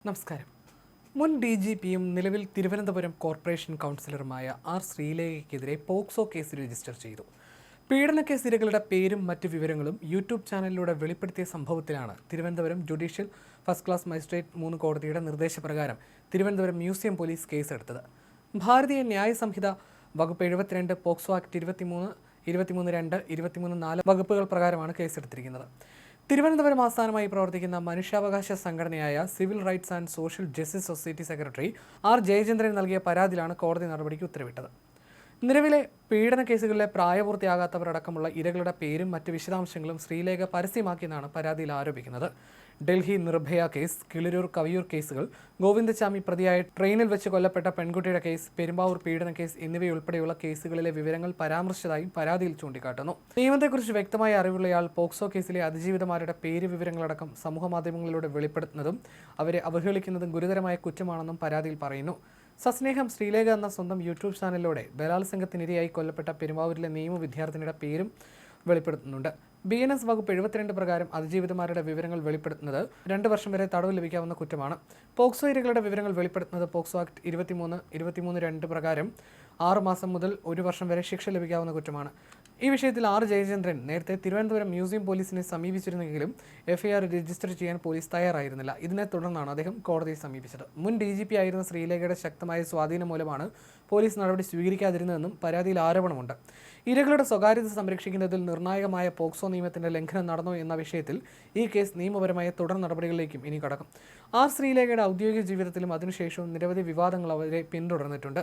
നമസ്കാരം. മുൻ DGPയും നിലവിൽ തിരുവനന്തപുരം കോർപ്പറേഷൻ കൗൺസിലറുമായ ആർ ശ്രീലേഖയ്ക്കെതിരെ പോക്സോ കേസ് രജിസ്റ്റർ ചെയ്തു. പീഡനക്കേസ് ഇരകളുടെ പേരും മറ്റ് വിവരങ്ങളും യൂട്യൂബ് ചാനലിലൂടെ വെളിപ്പെടുത്തിയ സംഭവത്തിലാണ് Thiruvananthapuram judicial first class magistrate 3 കോടതിയുടെ നിർദ്ദേശപ്രകാരം തിരുവനന്തപുരം മ്യൂസിയം പോലീസ് കേസെടുത്തത്. ഭാരതീയ ന്യായ സംഹിത വകുപ്പ് 72, പോക്സോ ആക്ട് 23, 23(2), 23(4) വകുപ്പുകൾ പ്രകാരമാണ് കേസെടുത്തിരിക്കുന്നത്. തിരുവനന്തപുരം ആസ്ഥാനമായി പ്രവർത്തിക്കുന്ന മനുഷ്യാവകാശ സംഘടനയായ civil rights and social justice society secretary R Jayachandran നൽകിയ പരാതിയിലാണ് കോടതി നടപടിക്ക് ഉത്തരവിട്ടത്. നിലവിലെ പീഡന കേസുകളിലെ പ്രായപൂർത്തിയാകാത്തവരടക്കമുള്ള ഇരകളുടെ പേരും മറ്റ് വിശദാംശങ്ങളും ശ്രീലേഖ പരസ്യമാക്കിയെന്നാണ് പരാതിയിൽ ആരോപിക്കുന്നത്. ഡൽഹി നിർഭയ കേസ്, കിളിരൂർ കവിയൂർ കേസുകൾ, ഗോവിന്ദചാമി പ്രതിയായ ട്രെയിനിൽ വെച്ച് കൊല്ലപ്പെട്ട പെൺകുട്ടിയുടെ കേസ്, പെരുമ്പാവൂർ പീഡന കേസ് എന്നിവയുൾപ്പെടെയുള്ള കേസുകളിലെ വിവരങ്ങൾ പരാമർശിച്ചതായും പരാതിയിൽ ചൂണ്ടിക്കാട്ടുന്നു. നിയമത്തെക്കുറിച്ച് വ്യക്തമായ അറിവുള്ളയാൾ പോക്സോ കേസിലെ അതിജീവിതമാരുടെ പേര് വിവരങ്ങളടക്കം സമൂഹമാധ്യമങ്ങളിലൂടെ വെളിപ്പെടുത്തുന്നതും അവരെ അവഹേളിക്കുന്നതും ഗുരുതരമായ കുറ്റമാണെന്നും പരാതിയിൽ പറയുന്നു. സസ്നേഹം ശ്രീലേഖ എന്ന സ്വന്തം യൂട്യൂബ് ചാനലിലൂടെ ബലാത്സംഗത്തിനിരയായി കൊല്ലപ്പെട്ട പെരുമ്പാവൂരിലെ നിയമ വിദ്യാർത്ഥിനിയുടെ പേരും വെളിപ്പെടുത്തുന്നുണ്ട്. BNS വകുപ്പ് 72 പ്രകാരം അതിജീവിതമാരുടെ വിവരങ്ങൾ വെളിപ്പെടുത്തുന്നത് 2 വർഷം വരെ തടവ് ലഭിക്കാവുന്ന കുറ്റമാണ്. പോക്സോ ഇരകളുടെ വിവരങ്ങൾ വെളിപ്പെടുത്തുന്നത് പോക്സോ ആക്ട് 23, 23(2) പ്രകാരം 6 മാസം മുതൽ 1 വർഷം വരെ ശിക്ഷ ലഭിക്കാവുന്ന കുറ്റമാണ്. ഈ വിഷയത്തിൽ ആർ ജയചന്ദ്രൻ നേരത്തെ തിരുവനന്തപുരം മ്യൂസിയം പോലീസിനെ സമീപിച്ചിരുന്നെങ്കിലും FIR രജിസ്റ്റർ ചെയ്യാൻ പോലീസ് തയ്യാറായിരുന്നില്ല. ഇതിനെ തുടർന്നാണ് അദ്ദേഹം കോടതിയെ സമീപിച്ചത്. മുൻ DGP ആയിരുന്ന ശ്രീലേഖയുടെ ശക്തമായ സ്വാധീനം മൂലമാണ് പോലീസ് നടപടി സ്വീകരിക്കാതിരുന്നതെന്നും പരാതിയിൽ ആരോപണമുണ്ട്. ഇരകളുടെ സ്വകാര്യത സംരക്ഷിക്കുന്നതിൽ നിർണായകമായ പോക്സോ നിയമത്തിന്റെ ലംഘനം നടന്നോ എന്ന വിഷയത്തിൽ ഈ കേസ് നിയമപരമായ തുടർ നടപടികളിലേക്കും ഇനി കടക്കും. ആർ ശ്രീലേഖയുടെ ഔദ്യോഗിക ജീവിതത്തിലും അതിനുശേഷവും നിരവധി വിവാദങ്ങൾ അവരെ പിന്തുടർന്നിട്ടുണ്ട്.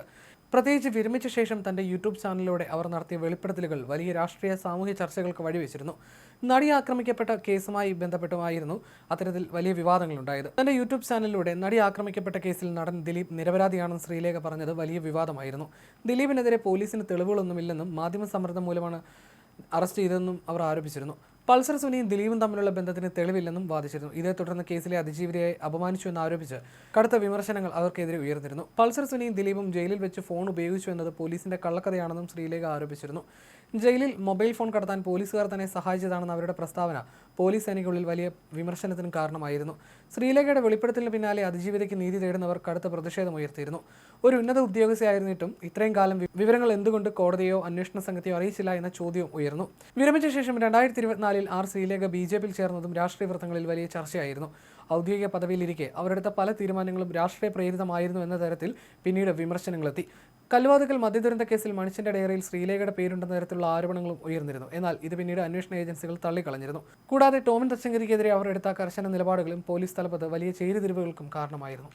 പ്രത്യേകിച്ച് വിരമിച്ച ശേഷം തന്റെ യൂട്യൂബ് ചാനലിലൂടെ അവർ നടത്തിയ വെളിപ്പെടുത്തലുകൾ വലിയ രാഷ്ട്രീയ സാമൂഹ്യ ചർച്ചകൾക്ക് വഴിവെച്ചിരുന്നു. നടി ആക്രമിക്കപ്പെട്ട കേസുമായി ബന്ധപ്പെട്ടുമായിരുന്നു അത്തരത്തിൽ വലിയ വിവാദങ്ങളുണ്ടായത്. തന്റെ യൂട്യൂബ് ചാനലിലൂടെ നടി ആക്രമിക്കപ്പെട്ട കേസിൽ നടൻ ദിലീപ് നിരപരാധിയാണെന്ന് ശ്രീലേഖ പറഞ്ഞത് വലിയ വിവാദമായിരുന്നു. ദിലീപിനെതിരെ പോലീസിന് തെളിവുകളൊന്നുമില്ലെന്നും മാധ്യമസമ്മർദ്ദം മൂലമാണ് അറസ്റ്റ് ചെയ്തതെന്നും അവർ ആരോപിച്ചിരുന്നു. പൾസർ സുനിയും ദിലീപും തമ്മിലുള്ള ബന്ധത്തിന് തെളിവില്ലെന്നും വാദിച്ചിരുന്നു. ഇതേ തുടർന്ന് കേസിലെ അതിജീവിതയെ അപമാനിച്ചു എന്നാരോപിച്ച് കടുത്ത വിമർശനങ്ങൾ അവർക്കെതിരെ ഉയർന്നിരുന്നു. പൾസർ സുനിയും ദിലീപും ജയിലിൽ വെച്ച് ഫോൺ ഉപയോഗിച്ചു എന്നത് പോലീസിന്റെ കള്ളക്കഥയാണെന്നും ശ്രീലേഖ ആരോപിച്ചിരുന്നു. ജയിലിൽ മൊബൈൽ ഫോൺ കടത്താൻ പോലീസുകാർ തന്നെ സഹായിച്ചതാണെന്ന് അവരുടെ പ്രസ്താവന പോലീസ് സേനയ്ക്കുള്ളിൽ വലിയ വിമർശനത്തിനും കാരണമായിരുന്നു. ശ്രീലേഖയുടെ വെളിപ്പെടുത്തലിന് പിന്നാലെ അതിജീവിതയ്ക്ക് നീതി തേടുന്നവർ കടുത്ത പ്രതിഷേധമുയർത്തിയിരുന്നു. ഒരു ഉന്നത ഉദ്യോഗസ്ഥയായിരുന്നിട്ടും ഇത്രയും കാലം വിവരങ്ങൾ എന്തുകൊണ്ട് കോടതിയോ അന്വേഷണ സംഘത്തെയോ അറിയിച്ചില്ല എന്ന ചോദ്യവും ഉയർന്നു. വിരമിച്ച ശേഷം 2024 ആർ ശ്രീലേഖ BJPയിൽ ചേർന്നതും രാഷ്ട്രീയ വൃത്തങ്ങളിൽ വലിയ ചർച്ചയായിരുന്നു. ഔദ്യോഗിക പദവിയിലിരിക്കെ അവരെടുത്ത പല തീരുമാനങ്ങളും രാഷ്ട്രീയ പ്രേരിതമായിരുന്നു എന്ന തരത്തിൽ പിന്നീട് വിമർശനങ്ങളെത്തി. കല്ലുവാതുക്കൽ മദ്യദുരന്ത കേസിൽ മനുഷ്യന്റെ ഡയറിയിൽ ശ്രീലേഖയുടെ പേരുണ്ടെന്ന തരത്തിലുള്ള ആരോപണങ്ങളും ഉയർന്നിരുന്നു. എന്നാൽ ഇത് പിന്നീട് അന്വേഷണ ഏജൻസികൾ തള്ളിക്കളഞ്ഞിരുന്നു. കൂടാതെ ടോമിൻ തച്ചങ്കരിക്കെതിരെ അവർ എടുത്ത കർശന നിലപാടുകളും പോലീസ് തലപ്പത്ത് വലിയ ചേരിതിരിവുകൾക്കും കാരണമായിരുന്നു.